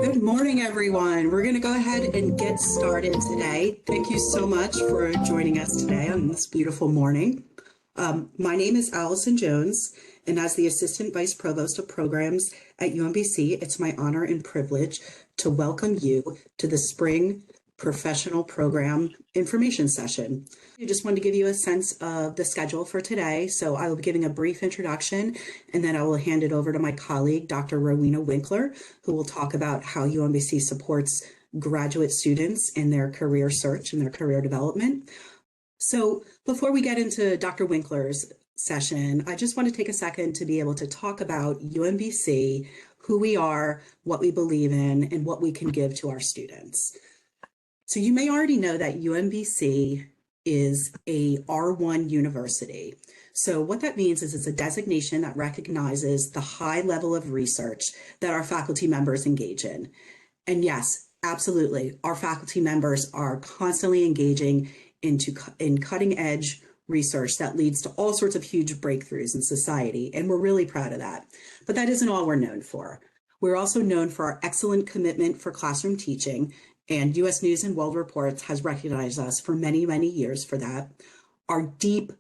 Good morning, everyone. We're going to go ahead and get started today. Thank you so much for joining us today on this beautiful morning. My name is Allison Jones, and as the Assistant Vice Provost of Programs at UMBC, it's my honor and privilege to welcome you to the Spring Professional Program Information Session. I just wanted to give you a sense of the schedule for today. So I will be giving a brief introduction, and then I will hand it over to my colleague, Dr. Rowena Winkler, who will talk about how UMBC supports graduate students in their career search and their career development. So before we get into Dr. Winkler's session, I just want to take a second to be able to talk about UMBC, who we are, what we believe in, and what we can give to our students. So you may already know that UMBC is a R1 university. So what that means is it's a designation that recognizes the high level of research that our faculty members engage in. And yes, absolutely, our faculty members are constantly engaging in cutting edge research that leads to all sorts of huge breakthroughs in society, and we're really proud of that. But that isn't all we're known for. We're also known for our excellent commitment for classroom teaching, and U.S. News and World Report has recognized us for many, many years for that. Our deep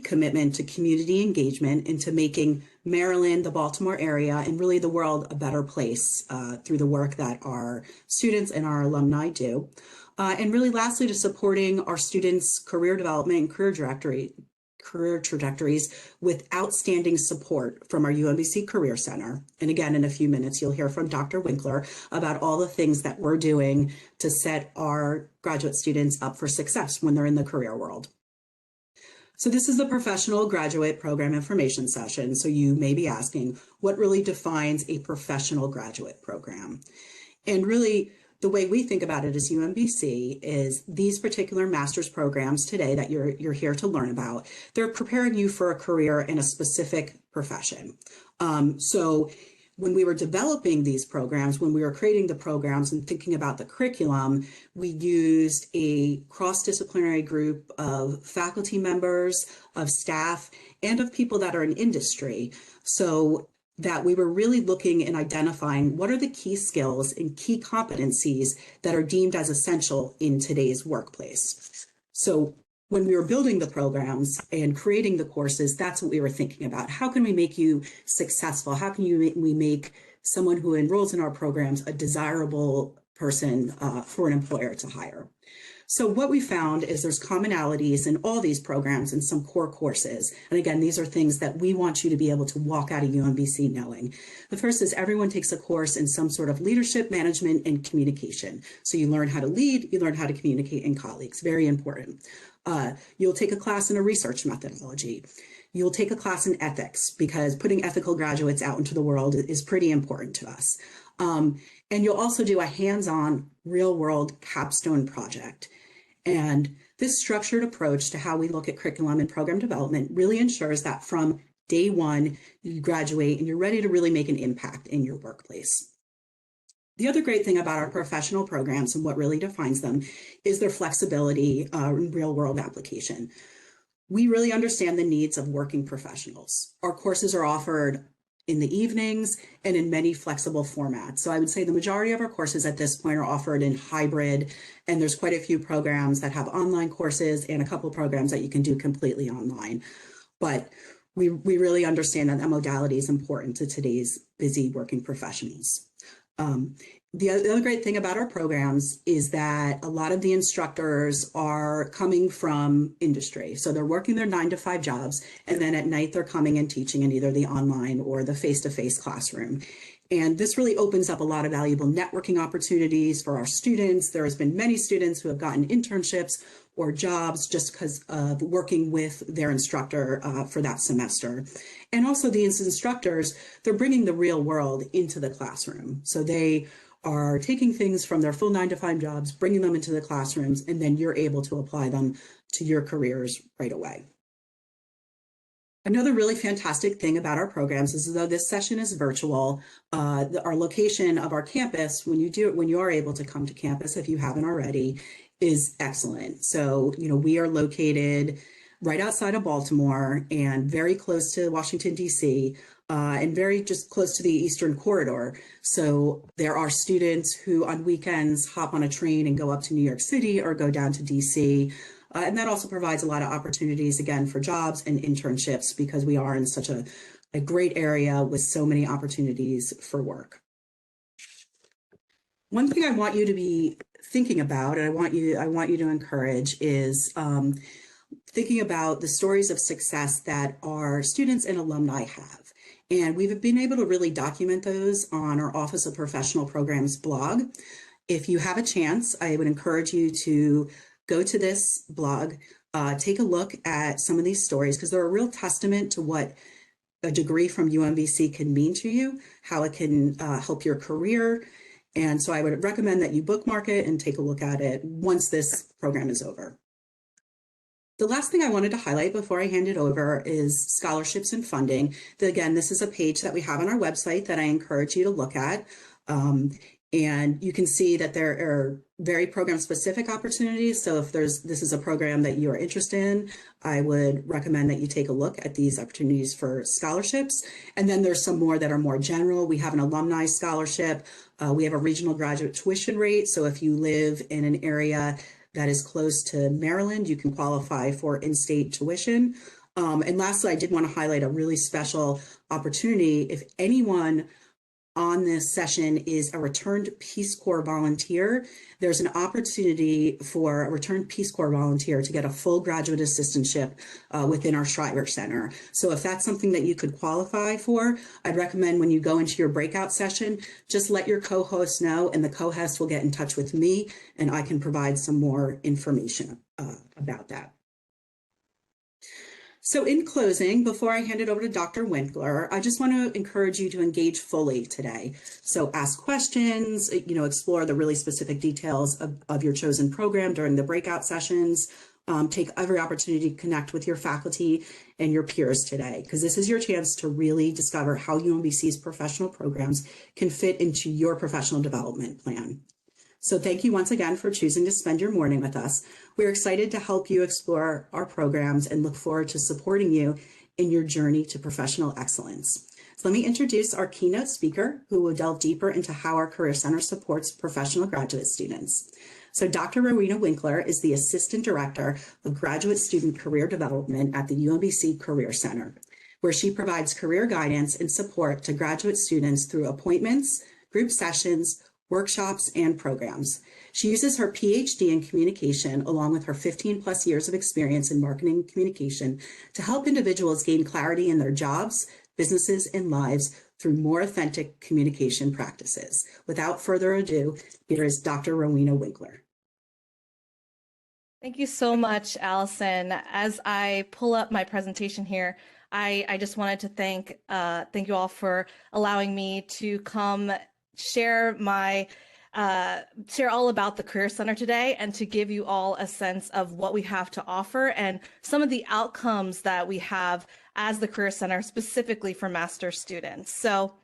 commitment to community engagement into making Maryland, the Baltimore area, and really the world a better place through the work that our students and our alumni do. And really lastly, to supporting our students' career development and career trajectories with outstanding support from our UMBC Career Center. And again, in a few minutes, you'll hear from Dr. Winkler about all the things that we're doing to set our graduate students up for success when they're in the career world. So this is the Professional Graduate Program Information Session. So you may be asking, what really defines a professional graduate program? And really, the way we think about it as UMBC is these particular master's programs today that you're here to learn about, they're preparing you for a career in a specific profession. So when we were developing these programs, when we were creating the programs and thinking about the curriculum, we used a cross-disciplinary group of faculty members, of staff, and of people that are in industry. So that we were really looking and identifying what are the key skills and key competencies that are deemed as essential in today's workplace. So when we were building the programs and creating the courses, that's what we were thinking about. How can we make you successful? How can we make someone who enrolls in our programs a desirable person for an employer to hire? So what we found is there's commonalities in all these programs and some core courses. And again, these are things that we want you to be able to walk out of UMBC knowing. The first is everyone takes a course in some sort of leadership, management, and communication. So you learn how to lead, you learn how to communicate in colleagues, very important. You'll take a class in a research methodology. You'll take a class in ethics because putting ethical graduates out into the world is pretty important to us. And you'll also do a hands-on real-world capstone project. And this structured approach to how we look at curriculum and program development really ensures that from day one, you graduate and you're ready to really make an impact in your workplace. The other great thing about our professional programs and what really defines them is their flexibility in real-world application. We really understand the needs of working professionals. Our courses are offered in the evenings and in many flexible formats. So I would say the majority of our courses at this point are offered in hybrid, and there's quite a few programs that have online courses and a couple of programs that you can do completely online. But we really understand that modality is important to today's busy working professionals. The other great thing about our programs is that a lot of the instructors are coming from industry. So they're working their 9-to-5 jobs, and then at night they're coming and teaching in either the online or the face-to-face classroom. And this really opens up a lot of valuable networking opportunities for our students. There has been many students who have gotten internships or jobs just because of working with their instructor for that semester. And also these instructors, they're bringing the real world into the classroom. So they are taking things from their full 9-to-5 jobs, bringing them into the classrooms, and then you're able to apply them to your careers right away. Another really fantastic thing about our programs is, though this session is virtual, our location of our campus, when you are able to come to campus, if you haven't already, is excellent. So, we are located right outside of Baltimore and very close to Washington, D.C. and very just close to the Eastern Corridor. So there are students who on weekends hop on a train and go up to New York City or go down to DC. And that also provides a lot of opportunities, again, for jobs and internships because we are in such a great area with so many opportunities for work. One thing I want you to be thinking about, and I want you to encourage, is thinking about the stories of success that our students and alumni have. And we've been able to really document those on our Office of Professional Programs blog. If you have a chance, I would encourage you to go to this blog, take a look at some of these stories, because they're a real testament to what a degree from UMBC can mean to you, how it can help your career. And so I would recommend that you bookmark it and take a look at it once this program is over. The last thing I wanted to highlight before I hand it over is scholarships and funding. Again, this is a page that we have on our website that I encourage you to look at. And you can see that there are very program-specific opportunities. So if this is a program that you are interested in, I would recommend that you take a look at these opportunities for scholarships. And then there's some more that are more general. We have an alumni scholarship. We have a regional graduate tuition rate. So if you live in an area that is close to Maryland, you can qualify for in-state tuition. And lastly, I did want to highlight a really special opportunity. If anyone on this session is a returned Peace Corps volunteer, there's an opportunity for a returned Peace Corps volunteer to get a full graduate assistantship within our Schreiber Center. So if that's something that you could qualify for, I'd recommend when you go into your breakout session, just let your co-host know, and the co-host will get in touch with me and I can provide some more information about that. So in closing, before I hand it over to Dr. Winkler, I just want to encourage you to engage fully today. So ask questions, explore the really specific details of your chosen program during the breakout sessions. Take every opportunity to connect with your faculty and your peers today, because this is your chance to really discover how UMBC's professional programs can fit into your professional development plan. So thank you once again for choosing to spend your morning with us. We're excited to help you explore our programs and look forward to supporting you in your journey to professional excellence. So let me introduce our keynote speaker, who will delve deeper into how our Career Center supports professional graduate students. So Dr. Rowena Winkler is the Assistant Director of Graduate Student Career Development at the UMBC Career Center, where she provides career guidance and support to graduate students through appointments, group sessions, workshops, and programs. She uses her PhD in communication along with her 15+ years of experience in marketing and communication to help individuals gain clarity in their jobs, businesses, and lives through more authentic communication practices. Without further ado, here is Dr. Rowena Winkler. Thank you so much, Allison. As I pull up my presentation here, I just wanted to thank you all for allowing me to come share all about the Career Center today and to give you all a sense of what we have to offer and some of the outcomes that we have as the Career Center specifically for master's students. So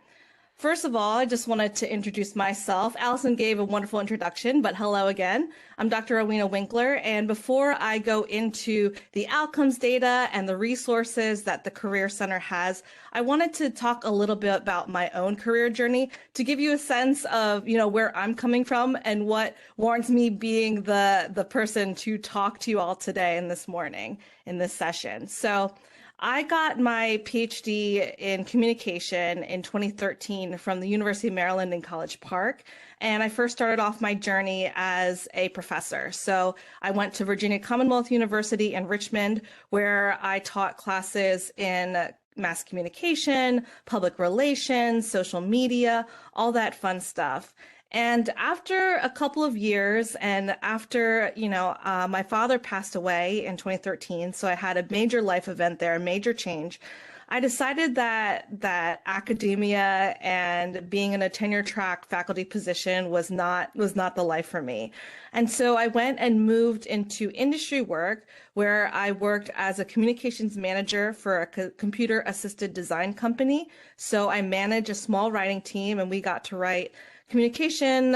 first of all, I just wanted to introduce myself. Allison gave a wonderful introduction, but hello again. I'm Dr. Rowena Winkler, and before I go into the outcomes data and the resources that the Career Center has, I wanted to talk a little bit about my own career journey to give you a sense of, where I'm coming from and what warrants me being the person to talk to you all today and this morning in this session. So I got my PhD in communication in 2013 from the University of Maryland in College Park. And I first started off my journey as a professor. So I went to Virginia Commonwealth University in Richmond, where I taught classes in mass communication, public relations, social media, all that fun stuff. And after a couple of years and after, my father passed away in 2013, so I had a major life event there, a major change, I decided that academia and being in a tenure track faculty position was not the life for me. And so I went and moved into industry work, where I worked as a communications manager for a computer assisted design company. So I managed a small writing team, and we got to write communication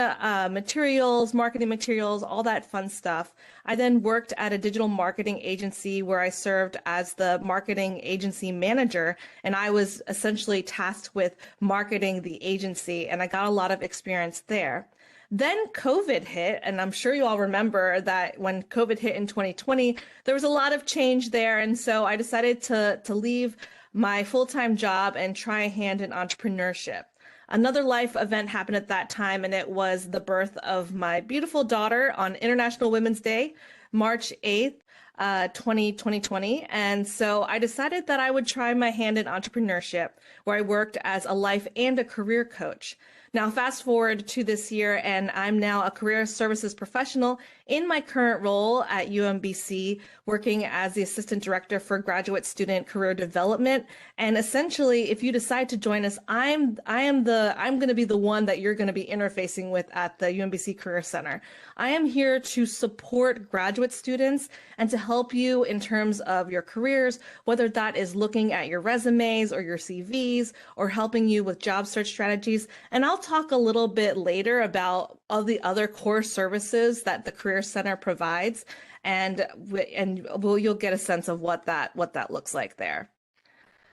materials, marketing materials, all that fun stuff. I then worked at a digital marketing agency where I served as the marketing agency manager, and I was essentially tasked with marketing the agency, and I got a lot of experience there. Then COVID hit, and I'm sure you all remember that when COVID hit in 2020, there was a lot of change there. And so I decided to leave my full-time job and try a hand in entrepreneurship. Another life event happened at that time, and it was the birth of my beautiful daughter on International Women's Day, March 8th, 2020. And so I decided that I would try my hand in entrepreneurship, where I worked as a life and a career coach. Now, fast forward to this year, and I'm now a career services professional in my current role at UMBC, working as the Assistant Director for Graduate Student Career Development. And essentially, if you decide to join us, I'm going to be the one that you're going to be interfacing with at the UMBC Career Center. I am here to support graduate students and to help you in terms of your careers, whether that is looking at your resumes or your CVs or helping you with job search strategies. And I'll talk a little bit later about all the other core services that the Career Center provides, and you'll get a sense of what that looks like there.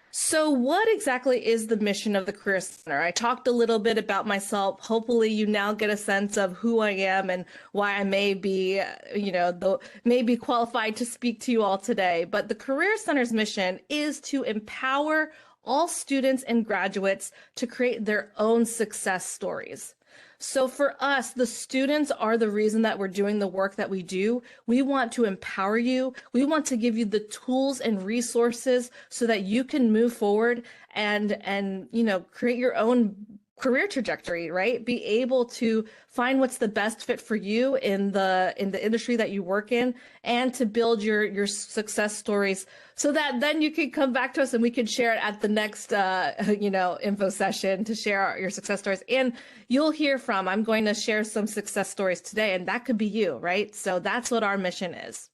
So what exactly is the mission of the Career Center? I talked a little bit about myself. Hopefully you now get a sense of who I am and why I may be, may be qualified to speak to you all today. But the Career Center's mission is to empower all students and graduates to create their own success stories. So for us, the students are the reason that we're doing the work that we do. We want to empower you. We want to give you the tools and resources so that you can move forward and create your own career trajectory, right? Be able to find what's the best fit for you in the industry that you work in, and to build your success stories so that then you can come back to us and we can share it at the next info session to share your success stories. And you'll hear from, I'm going to share some success stories today, and that could be you, right? So that's what our mission is.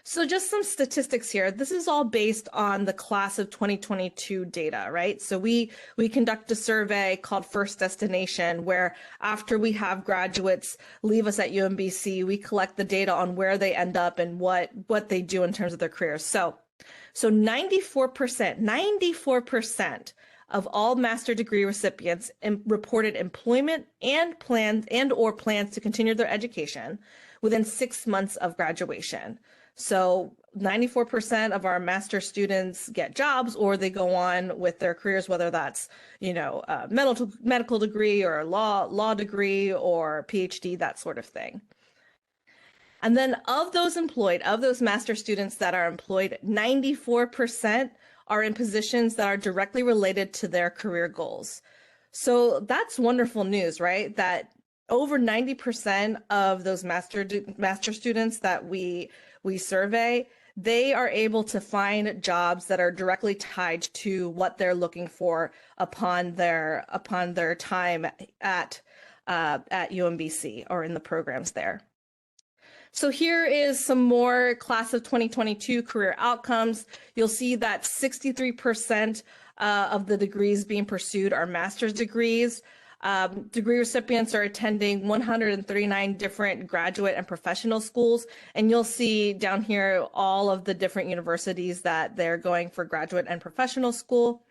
So just some statistics here. This is all based on the class of 2022 data, right? So we conduct a survey called First Destination, where after we have graduates leave us at UMBC, we collect the data on where they end up and what they do in terms of their careers. So 94% of all master's degree recipients reported employment and plans to continue their education within 6 months of graduation. So 94% of our master students get jobs, or they go on with their careers, whether that's, a medical degree or a law degree or PhD, that sort of thing. And then of those master students that are employed, 94% are in positions that are directly related to their career goals. So that's wonderful news, right? That over 90% of those master students that we survey, they are able to find jobs that are directly tied to what they're looking for upon their time at UMBC or in the programs there. So here is some more class of 2022 career outcomes. You'll see that 63% of the degrees being pursued are master's degrees. Degree recipients are attending 139 different graduate and professional schools, and you'll see down here all of the different universities that they're going for graduate and professional school.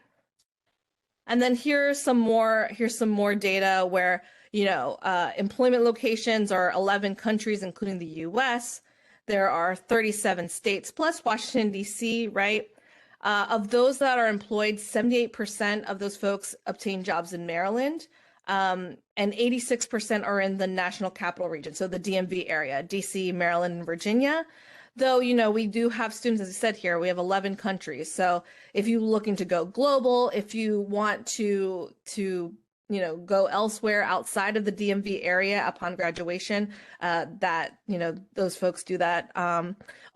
And then here's some more data where employment locations are 11 countries, including the US. There are 37 states plus Washington, D.C., right? Of those that are employed, 78% of those folks obtain jobs in Maryland. And 86% are in the National Capital Region, so the DMV area, DC, Maryland, and Virginia. Though, we do have students, as I said here, we have 11 countries. So if you're looking to go global, if you want to go elsewhere outside of the DMV area upon graduation, those folks do that.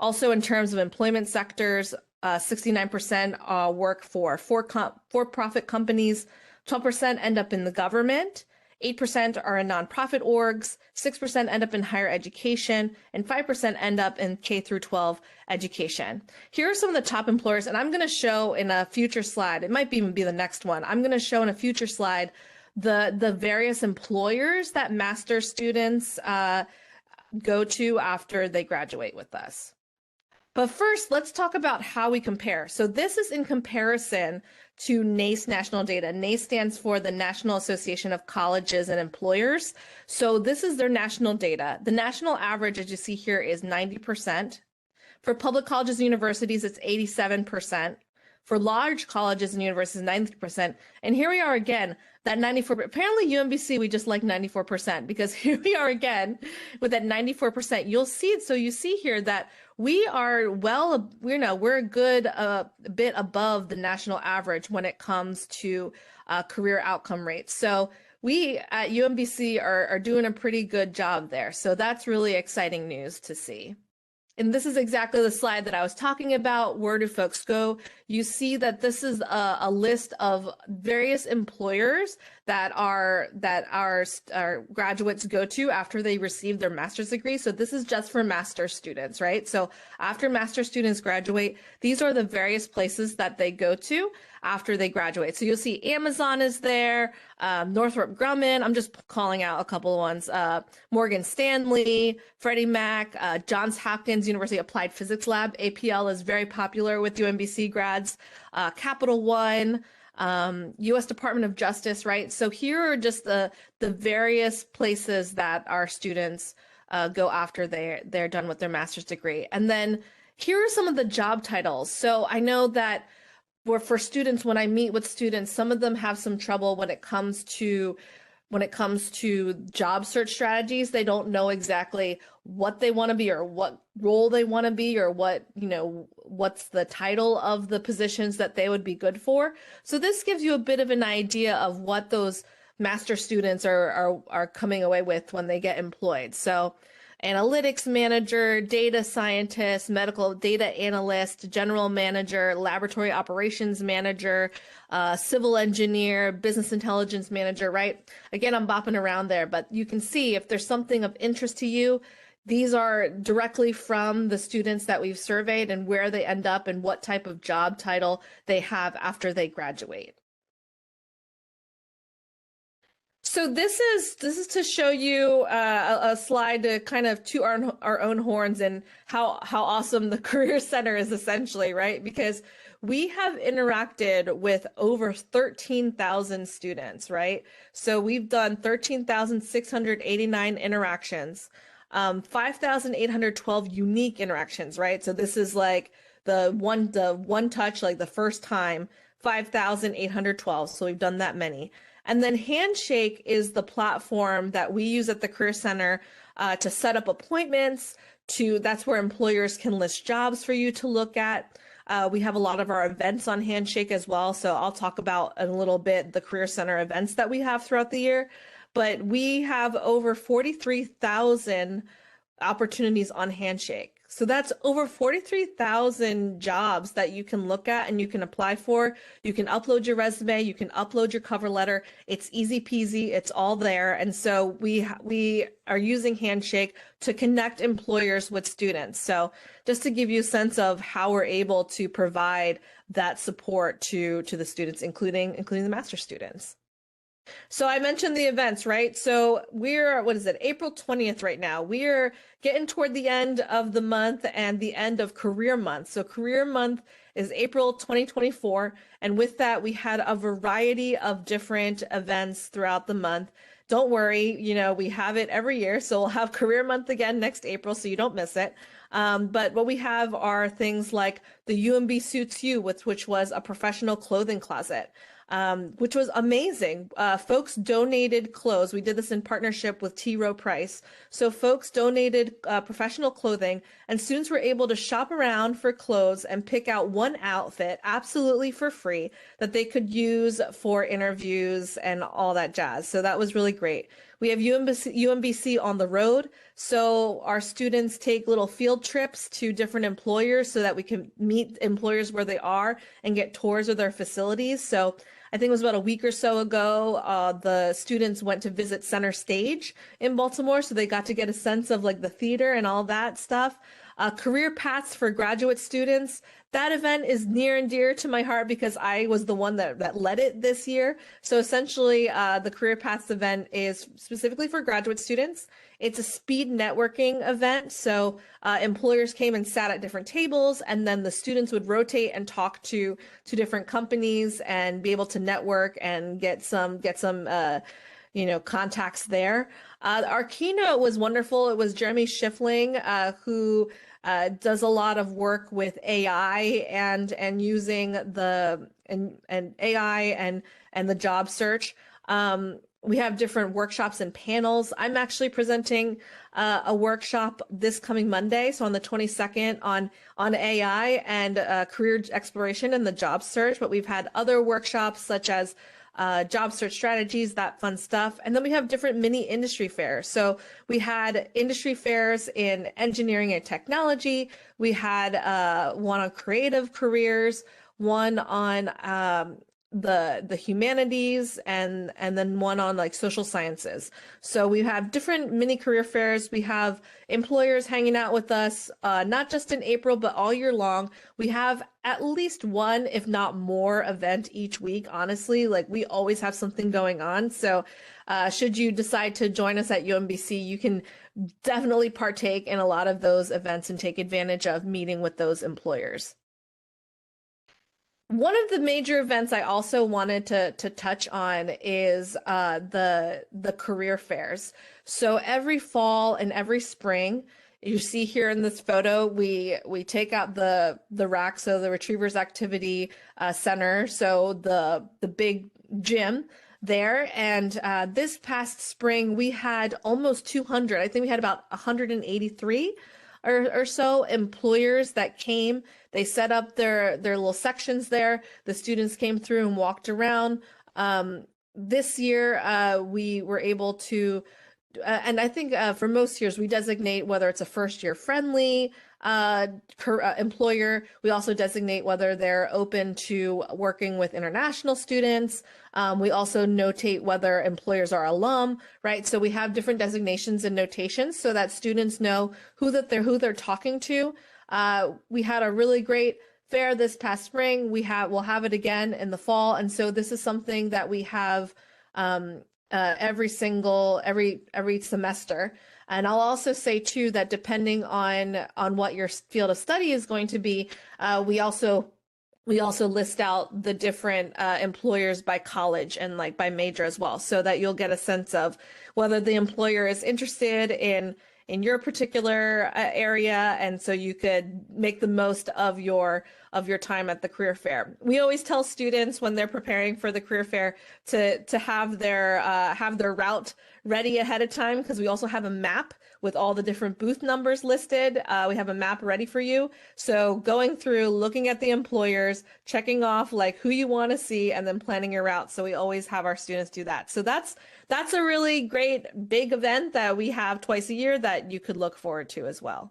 Also, in terms of employment sectors, 69% work for for-profit companies, 12% end up in the government, 8% are in nonprofit orgs, 6% end up in higher education, and 5% end up in K through 12 education. Here are some of the top employers, and I'm going to show in a future slide, it might even be the next one, I'm going to show in a future slide the various employers that master students go to after they graduate with us. But first, let's talk about how we compare. So this is in comparison to NACE national data. NACE stands for the National Association of Colleges and Employers. So this is their national data. The national average, as you see here, is 90%. For public colleges and universities, it's 87%. For large colleges and universities, 90%. And here we are again, that 94, apparently UMBC, we just like 94%, because here we are again with that 94%. You'll see it. So you see here that we are we're a good bit above the national average when it comes to career outcome rates. So we at UMBC are doing a pretty good job there. So that's really exciting news to see. And this is exactly the slide that I was talking about. Where do folks go? You see that this is a list of various employers that our graduates go to after they receive their master's degree. So this is just for master's students, right? So after master's students graduate, these are the various places that they go to after they graduate. So you'll see Amazon is there, Northrop Grumman, I'm just calling out a couple of ones, Morgan Stanley, Freddie Mac, Johns Hopkins University Applied Physics Lab, APL is very popular with UMBC grads, Capital One, U.S. Department of Justice, right? So here are just the various places that our students go after they're done with their master's degree. And then here are some of the job titles. So I know that for students, when I meet with students, some of them have some trouble when it comes to job search strategies. They don't know exactly what they want to be or what role they want to be or what's the title of the positions that they would be good for. So this gives you a bit of an idea of what those master students are coming away with when they get employed. So analytics manager, data scientist, medical data analyst, general manager, laboratory operations manager, civil engineer, business intelligence manager, right? Again, I'm bopping around there, but you can see if there's something of interest to you, these are directly from the students that we've surveyed and where they end up and what type of job title they have after they graduate. So this is to show you a slide to kind of toot our own horns and how awesome the Career Center is essentially, right? Because we have interacted with over 13,000 students, right? So we've done 13,689 interactions, 5,812 unique interactions, right? So this is like the one touch, like the first time, 5,812. So we've done that many. And then Handshake is the platform that we use at the Career Center to set up appointments. That's where employers can list jobs for you to look at. We have a lot of our events on Handshake as well. So I'll talk about in a little bit the Career Center events that we have throughout the year. But we have over 43,000 opportunities on Handshake. So that's over 43,000 jobs that you can look at and you can apply for. You can upload your resume, you can upload your cover letter. It's easy peasy, it's all there. And so we are using Handshake to connect employers with students. So just to give you a sense of how we're able to provide that support to the students, including the master students. So I mentioned the events, right? So we're, April 20th right now. We're getting toward the end of the month and the end of Career Month. So Career Month is April 2024. And with that, we had a variety of different events throughout the month. Don't worry, we have it every year. So we'll have Career Month again next April, so you don't miss it. But what we have are things like the UMB Suits You, which was a professional clothing closet. Which was amazing. Folks donated clothes. We did this in partnership with T. Rowe Price. So folks donated professional clothing, and students were able to shop around for clothes and pick out one outfit absolutely for free that they could use for interviews and all that jazz. So that was really great. We have UMBC on the road. So our students take little field trips to different employers so that we can meet employers where they are and get tours of their facilities. So I think it was about a week or so ago, the students went to visit Center Stage in Baltimore. So they got to get a sense of like the theater and all that stuff. Career Paths for Graduate Students. That event is near and dear to my heart because I was the one that led it this year. So essentially, the Career Paths event is specifically for graduate students. It's a speed networking event. So employers came and sat at different tables, and then the students would rotate and talk to different companies and be able to network and get some contacts there. Our keynote was wonderful. It was Jeremy Schiffling, who does a lot of work with AI and using the AI and the job search. We have different workshops and panels. I'm actually presenting a workshop this coming Monday, so on the 22nd on AI and career exploration and the job search. But we've had other workshops such as job search strategies, that fun stuff. And then we have different mini industry fairs. So we had industry fairs in engineering and technology. We had one on creative careers, one on the humanities, and then one on like social sciences. So we have different mini career fairs. We have employers hanging out with us, not just in April, but all year long. We have at least one, if not more, event each week. Honestly, like we always have something going on. So should you decide to join us at UMBC, you can definitely partake in a lot of those events and take advantage of meeting with those employers. One of the major events I also wanted to touch on is the career fairs. So every fall and every spring, you see here in this photo, we take out the RAC, so the Retrievers Activity Center, so the big gym there. And this past spring, we had almost 200. I think we had about 183 or so employers that came. They set up their little sections there. The students came through and walked around. This year, we were able to, and I think for most years, we designate whether it's a first year friendly employer. We also designate whether they're open to working with international students. We also notate whether employers are alum, right? So we have different designations and notations so that students know who they're talking to. We had a really great fair this past spring. We'll have it again in the fall, and so this is something that we have every semester. And I'll also say too that depending on what your field of study is going to be, we also list out the different employers by college and like by major as well, so that you'll get a sense of whether the employer is interested in your particular area, and so you could make the most of your time at the career fair. We always tell students when they're preparing for the career fair to have their route ready ahead of time, because we also have a map with all the different booth numbers listed. We have a map ready for you. So going through, looking at the employers, checking off like who you want to see, and then planning your route. So we always have our students do that. So that's a really great big event that we have twice a year that you could look forward to as well.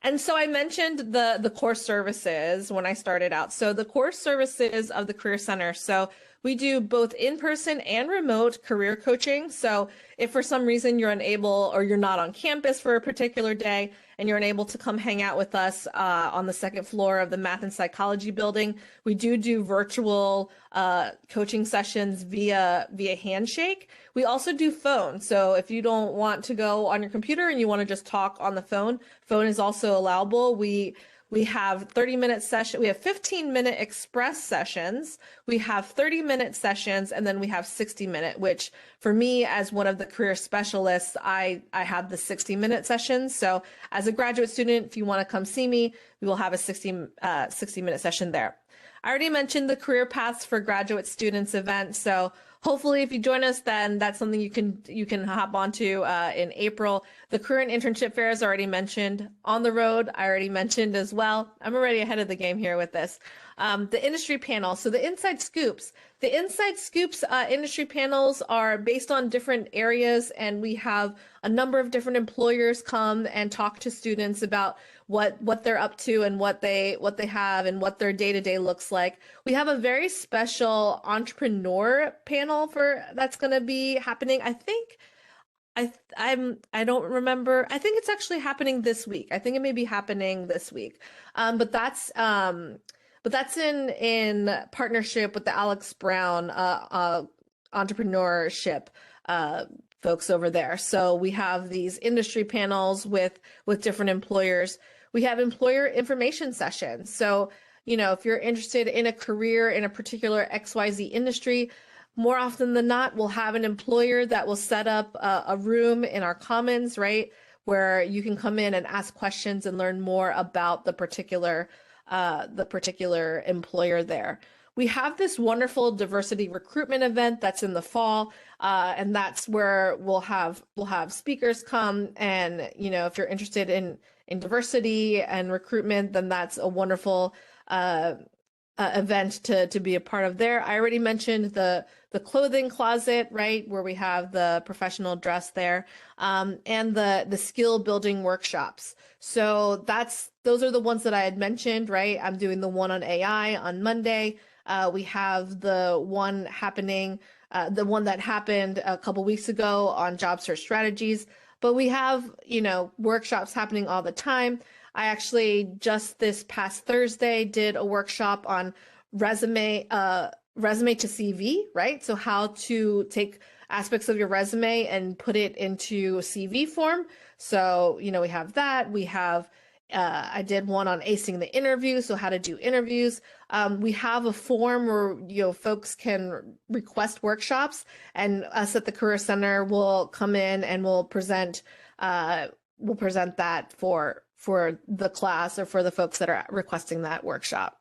And so I mentioned the core services when I started out. So the core services of the Career Center. So we do both in-person and remote career coaching. So if for some reason you're unable or you're not on campus for a particular day and you're unable to come hang out with us on the second floor of the Math and Psychology building, we do virtual coaching sessions via Handshake. We also do phone. So if you don't want to go on your computer and you want to just talk on the phone is also allowable. We have 30-minute session. We have 15-minute express sessions. We have 30-minute sessions, and then we have 60-minute, which for me as one of the career specialists, I have the 60-minute sessions. So as a graduate student, if you want to come see me, we will have a 60-minute session there. I already mentioned the Career Paths for Graduate Students event. So hopefully if you join us, then that's something you can hop onto in April. The career and internship fair is already mentioned. On the road, I already mentioned as well. I'm already ahead of the game here with this. The industry panel. So the Inside Scoops. The Inside Scoops industry panels are based on different areas, and we have a number of different employers come and talk to students about what they're up to and what they have and what their day-to-day looks like. We have a very special entrepreneur panel that's going to be happening. I I don't remember. I think it's actually happening this week. I think it may be happening this week. But that's in partnership with the Alex Brown entrepreneurship folks over there. So we have these industry panels with different employers. We have employer information sessions. So, if you're interested in a career in a particular XYZ industry, more often than not, we'll have an employer that will set up a room in our commons, right, where you can come in and ask questions and learn more about the particular employer there. We have this wonderful diversity recruitment event that's in the fall, and that's where we'll have speakers come. And if you're interested in diversity and recruitment, then that's a wonderful event to be a part of there. I already mentioned the clothing closet, right, where we have the professional dress there, and the skill building workshops. So those are the ones that I had mentioned, right? I'm doing the one on AI on Monday. We have the one that happened a couple weeks ago on job search strategies, but we have, workshops happening all the time. I actually just this past Thursday did a workshop on resume to CV, right? So how to take aspects of your resume and put it into a CV form. So, we have that. We have, I did one on acing the interview, so how to do interviews. We have a form where, folks can request workshops, and us at the Career Center will come in and we'll present that for the class or for the folks that are requesting that workshop.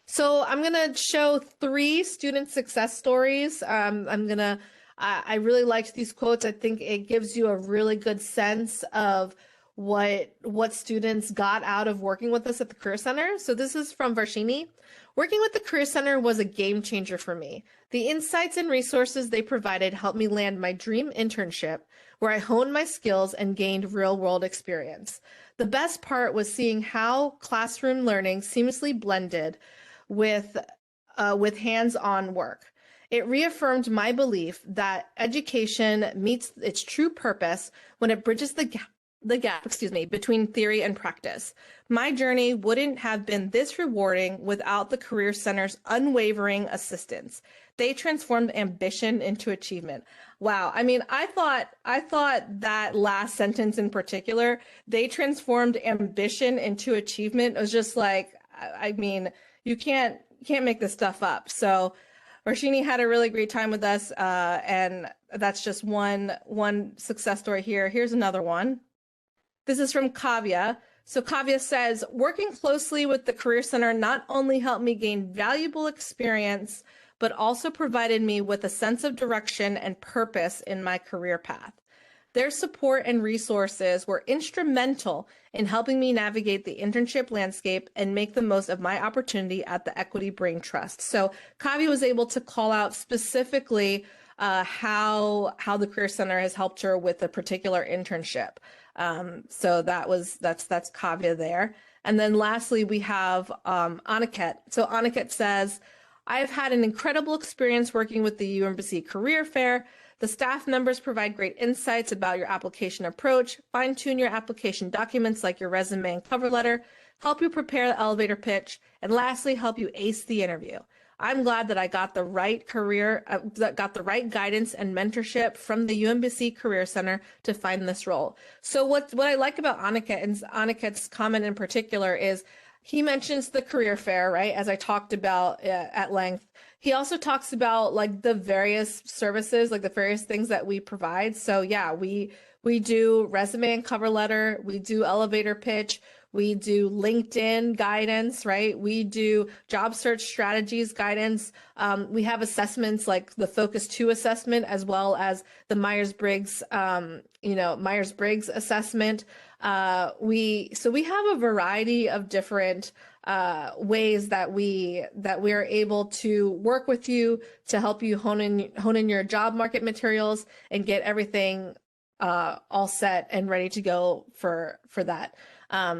So I'm going to show 3 student success stories. I really liked these quotes. I think it gives you a really good sense of what students got out of working with us at the Career Center. So this is from Varshini. Working with the Career Center was a game changer for me. The insights and resources they provided helped me land my dream internship, where I honed my skills and gained real-world experience. The best part was seeing how classroom learning seamlessly blended with hands-on work. It reaffirmed my belief that education meets its true purpose when it bridges the gap between theory and practice. My journey wouldn't have been this rewarding without the Career Center's unwavering assistance. They transformed ambition into achievement. Wow. I mean, I thought that last sentence in particular, they transformed ambition into achievement, was just like, I mean, you can't make this stuff up. So Varshini had a really great time with us, and that's just one success story here. Here's another one. This is from Kavya. So Kavya says, working closely with the Career Center not only helped me gain valuable experience, but also provided me with a sense of direction and purpose in my career path. Their support and resources were instrumental in helping me navigate the internship landscape and make the most of my opportunity at the Equity Brain Trust. So Kavya was able to call out specifically how the Career Center has helped her with a particular internship. So that's Kavya there. And then lastly, we have Aniket. So Aniket says, I've had an incredible experience working with the UMBC Career Fair. The staff members provide great insights about your application approach, fine-tune your application documents like your resume and cover letter, help you prepare the elevator pitch, and lastly, help you ace the interview. I'm glad that I got the right guidance and mentorship from the UMBC Career Center to find this role. So what I like about Aniket and Aniket's comment in particular is he mentions the career fair, right? As I talked about at length. He also talks about like the various services, like the various things that we provide. So yeah, we do resume and cover letter, we do elevator pitch, we do LinkedIn guidance, right? We do job search strategies guidance. We have assessments like the Focus 2 assessment, as well as the Myers-Briggs, Myers-Briggs assessment. We have a variety of different ways that we are able to work with you to help you hone in your job market materials and get everything all set and ready to go for that.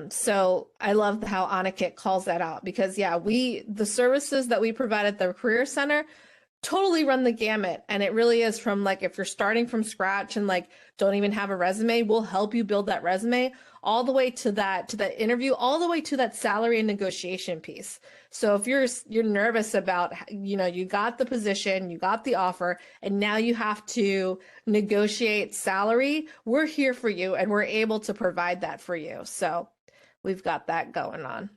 So I love how Aniket calls that out because yeah, the services that we provide at the Career Center totally run the gamut. And it really is from like, if you're starting from scratch and like don't even have a resume, we'll help you build that resume all the way to that interview, all the way to that salary and negotiation piece. So if you're nervous about, you got the position, you got the offer, and now you have to negotiate salary, we're here for you and we're able to provide that for you. So we've got that going on.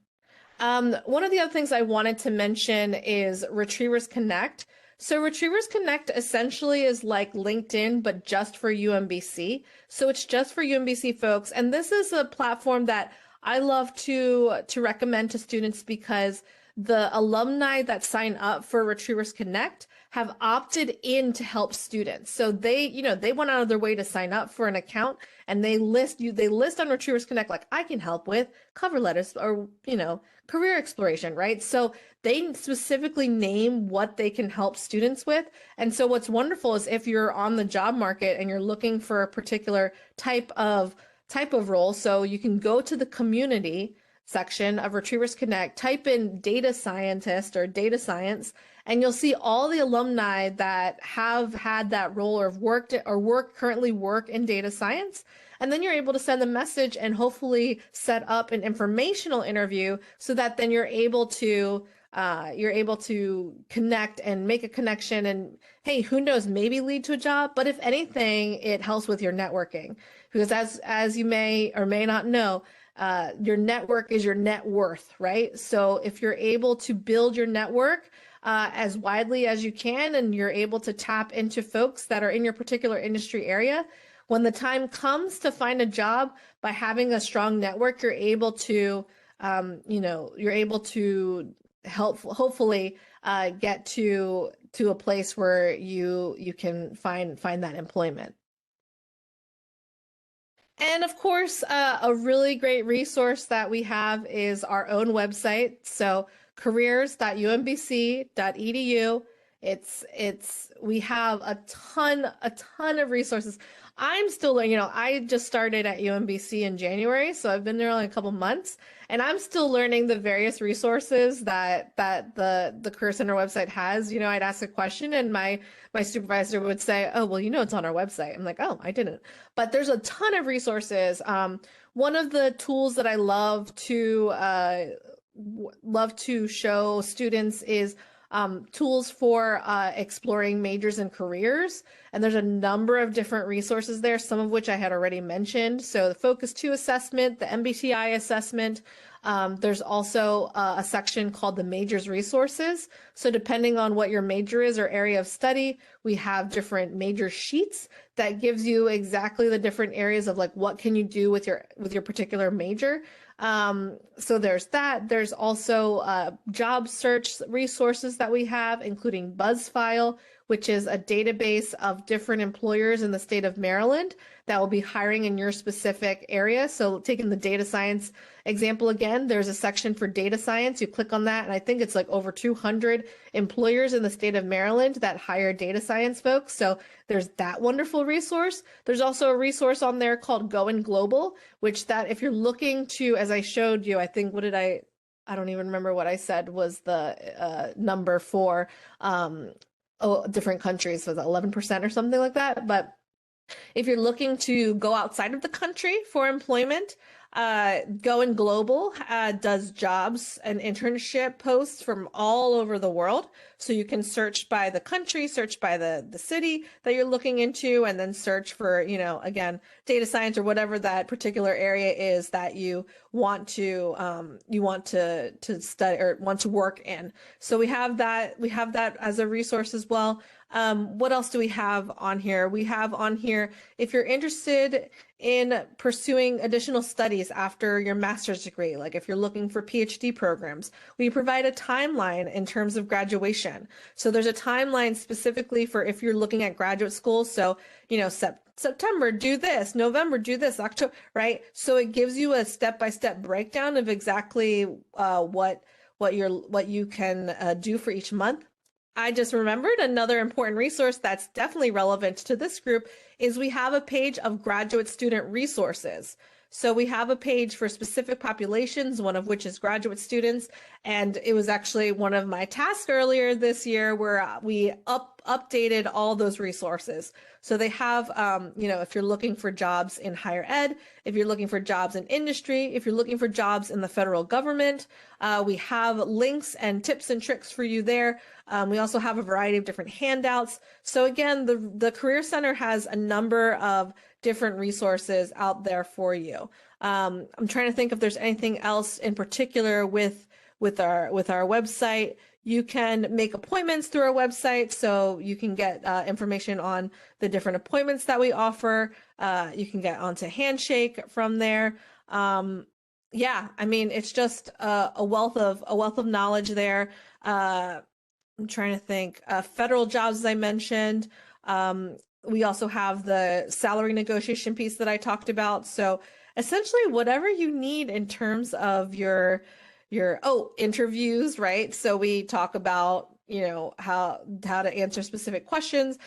One of the other things I wanted to mention is Retrievers Connect. So Retrievers Connect essentially is like LinkedIn, but just for UMBC. So it's just for UMBC folks. And this is a platform that I love to recommend to students because the alumni that sign up for Retrievers Connect have opted in to help students. So they went out of their way to sign up for an account, and they list on Retrievers Connect, like, I can help with cover letters or, career exploration, right? So they specifically name what they can help students with. And so what's wonderful is if you're on the job market and you're looking for a particular type of role, so you can go to the community section of Retrievers Connect, type in data scientist or data science, and you'll see all the alumni that have had that role or currently work in data science. And then you're able to send a message and hopefully set up an informational interview so that then you're able to connect and make a connection, and hey, who knows, maybe lead to a job. But if anything, it helps with your networking, because as you may or may not know, your network is your net worth, right? So if you're able to build your network as widely as you can, and you're able to tap into folks that are in your particular industry area, when the time comes to find a job, by having a strong network, you're able to, hopefully get to a place where you can find that employment. And of course, a really great resource that we have is our own website. So careers.umbc.edu. We have a ton of resources. I'm still learning, I just started at UMBC in January, so I've been there only a couple months, and I'm still learning the various resources that the Career Center website has. I'd ask a question and my supervisor would say, oh, well, it's on our website. I'm like, oh, I didn't. But there's a ton of resources. One of the tools that I love to show students is tools for exploring majors and careers. And there's a number of different resources there, some of which I had already mentioned. So the Focus 2 assessment, the MBTI assessment. There's also a section called the majors resources. So depending on what your major is or area of study, we have different major sheets that gives you exactly the different areas of like, what can you do with your particular major. So there's that. There's also job search resources that we have, including BuzzFile, which is a database of different employers in the state of Maryland that will be hiring in your specific area. So taking the data science example again, there's a section for data science. You click on that, and I think it's like over 200 employers in the state of Maryland that hire data science folks. So there's that wonderful resource. There's also a resource on there called Going Global, which that if you're looking to, as I showed you, I think, I don't even remember what I said was the number for different countries, was it 11% or something like that? But if you're looking to go outside of the country for employment, Going Global does jobs and internship posts from all over the world. So you can search by the country, search by the city that you're looking into, and then search for, again, data science or whatever that particular area is that you want to study or want to work in. So we have that as a resource as well. What else do we have on here? We have on here, if you're interested in pursuing additional studies after your master's degree, like if you're looking for PhD programs, we provide a timeline in terms of graduation. So there's a timeline specifically for if you're looking at graduate school. So, September, do this, November, do this, October, right? So it gives you a step-by-step breakdown of exactly what you can do for each month. I just remembered another important resource that's definitely relevant to this group is we have a page of graduate student resources. So we have a page for specific populations, one of which is graduate students. And it was actually one of my tasks earlier this year where we updated all those resources. So they have, if you're looking for jobs in higher ed, if you're looking for jobs in industry, if you're looking for jobs in the federal government, we have links and tips and tricks for you there. We also have a variety of different handouts. So again, the Career Center has a number of different resources out there for you. I'm trying to think if there's anything else in particular with our website. You can make appointments through our website, so you can get information on the different appointments that we offer. You can get onto Handshake from there. Yeah, I mean, it's just a wealth of knowledge there. I'm trying to think. Federal jobs, as I mentioned. We also have the salary negotiation piece that I talked about. So essentially, whatever you need in terms of your interviews, right? So we talk about, how to answer specific questions.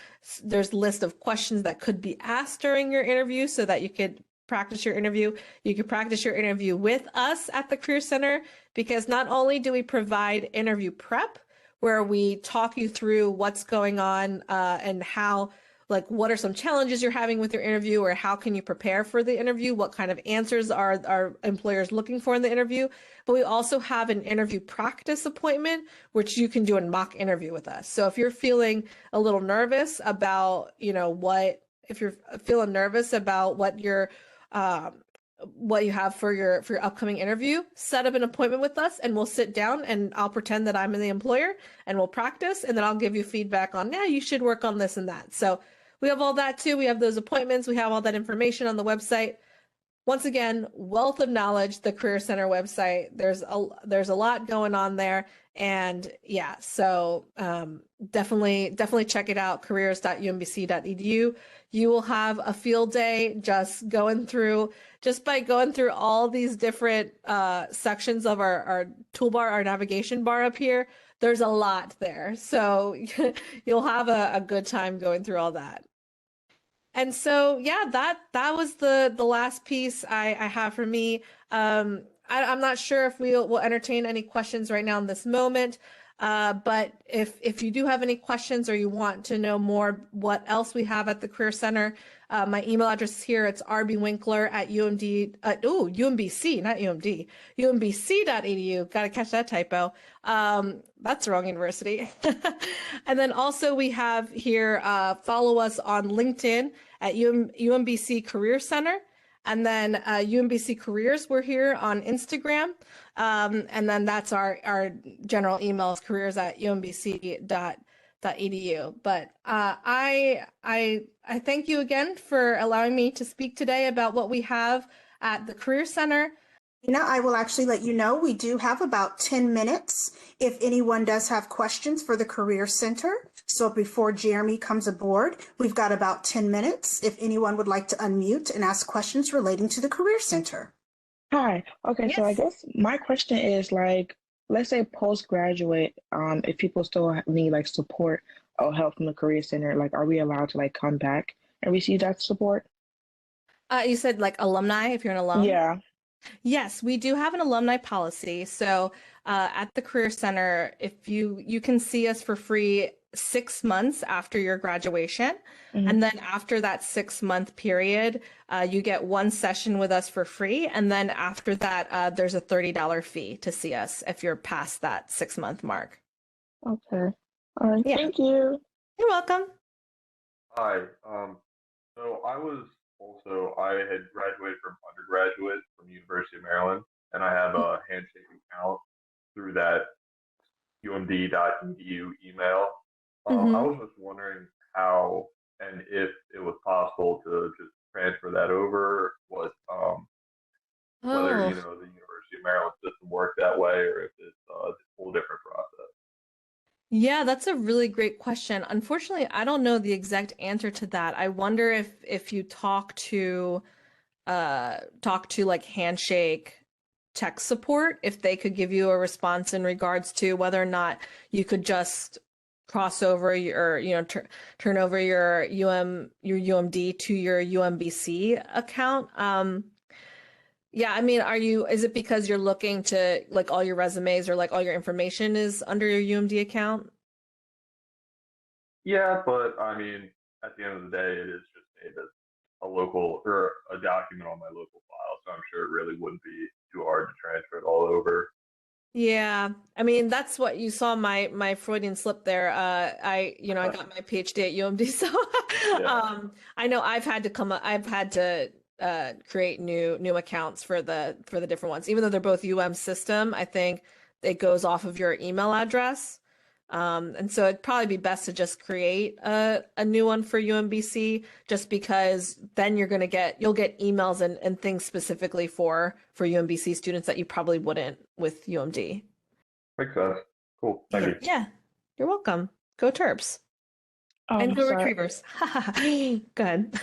There's a list of questions that could be asked during your interview so that you could practice your interview. You could practice your interview with us at the Career Center, because not only do we provide interview prep, where we talk you through what's going on and how, like, what are some challenges you're having with your interview, or how can you prepare for the interview? What kind of answers are employers looking for in the interview? But we also have an interview practice appointment, which you can do a mock interview with us. So if you're feeling a little nervous about, if you're feeling nervous about what you have for your upcoming interview, set up an appointment with us and we'll sit down and I'll pretend that I'm the employer and we'll practice, and then I'll give you feedback on, yeah, you should work on this and that. So we have all that too. We have those appointments. We have all that information on the website. Once again, wealth of knowledge, the Career Center website. There's a lot going on there. And yeah, so definitely check it out, careers.umbc.edu. You will have a field day just by going through all these different sections of our toolbar, our navigation bar up here. There's a lot there. So you'll have a good time going through all that. And so, yeah, that was the last piece I have for me. I'm not sure if we'll entertain any questions right now in this moment. But if you do have any questions or you want to know more what else we have at the Career Center, my email address is here. It's UMBC, not UMD, umbc.edu. Got to catch that typo. That's the wrong university. And then also we have here, follow us on LinkedIn at UMBC Career Center. And then UMBC Careers, we're here on Instagram. And then that's our general email is careers@umbc.edu. But I thank you again for allowing me to speak today about what we have at the Career Center. I will actually let you know we do have about 10 minutes if anyone does have questions for the Career Center. So before Jeremy comes aboard, we've got about 10 minutes if anyone would like to unmute and ask questions relating to the Career Center. Hi. Okay, Yes. so I guess my question is, like, let's say postgraduate, if people still need like support or help from the Career Center, like, are we allowed to like come back and receive that support? You said like alumni, if you're an alum? Yeah. Yes, we do have an alumni policy. So at the Career Center, if you can see us for free 6 months after your graduation. Mhm. And then after that 6-month period, you get one session with us for free. And then after that, there's a $30 fee to see us if you're past that 6-month mark. Okay. All right. Yeah. Thank you. You're welcome. Hi. So I had graduated from undergraduate from University of Maryland, and I have a Handshake account through that umd.edu email. I was just wondering how and if it was possible to just transfer that over, whether the University of Maryland system worked that way, or if it's a whole different process. Yeah, that's a really great question. Unfortunately, I don't know the exact answer to that. I wonder if you talk to like Handshake tech support, if they could give you a response in regards to whether or not you could just cross over turn over your UMD to your UMBC account. Yeah, I mean, is it because you're looking to like all your resumes or like all your information is under your UMD account? Yeah, but I mean, at the end of the day, it is just made as a local or a document on my local file, so I'm sure it really wouldn't be too hard to transfer it all over. Yeah, I mean that's what you saw my Freudian slip there. I got my PhD at UMD, so Yeah, I know I've had to create new accounts for the different ones, even though they're both UM system. I think it goes off of your email address, and so it'd probably be best to just create a new one for UMBC, just because then you'll get emails and things specifically for UMBC students that you probably wouldn't with UMD. makes sense. Cool. Thank Yeah, you. yeah. You're welcome. Go Terps and go Sorry. Retrievers. Go ahead.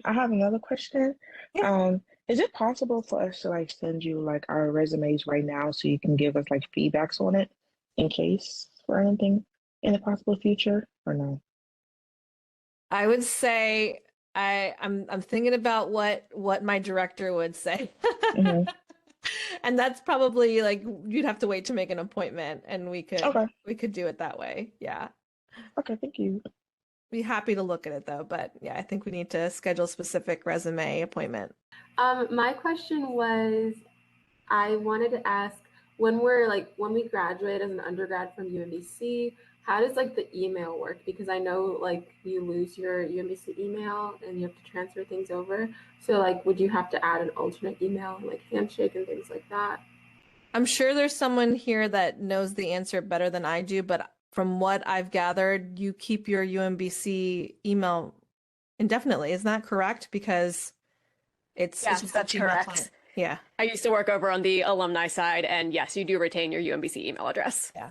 I have another question. Yeah. Is it possible for us to like send you like our resumes right now so you can give us like feedbacks on it in case for anything in the possible future or no? I would say I'm thinking about what my director would say. Hmm. And that's probably like you'd have to wait to make an appointment and Okay. we could do it that way. Yeah. Okay. Thank you. Be happy to look at it though, but yeah, I think we need to schedule a specific resume appointment. My question was, I wanted to ask when we graduate as an undergrad from UMBC, how does like the email work? Because I know like you lose your UMBC email and you have to transfer things over. So like, would you have to add an alternate email, like Handshake and things like that? I'm sure there's someone here that knows the answer better than I do, but from what I've gathered, you keep your UMBC email indefinitely. Isn't that correct? Because it's Yes, just a that's Gmail correct. client. Yeah. I used to work over on the alumni side, and yes, you do retain your UMBC email address. Yeah.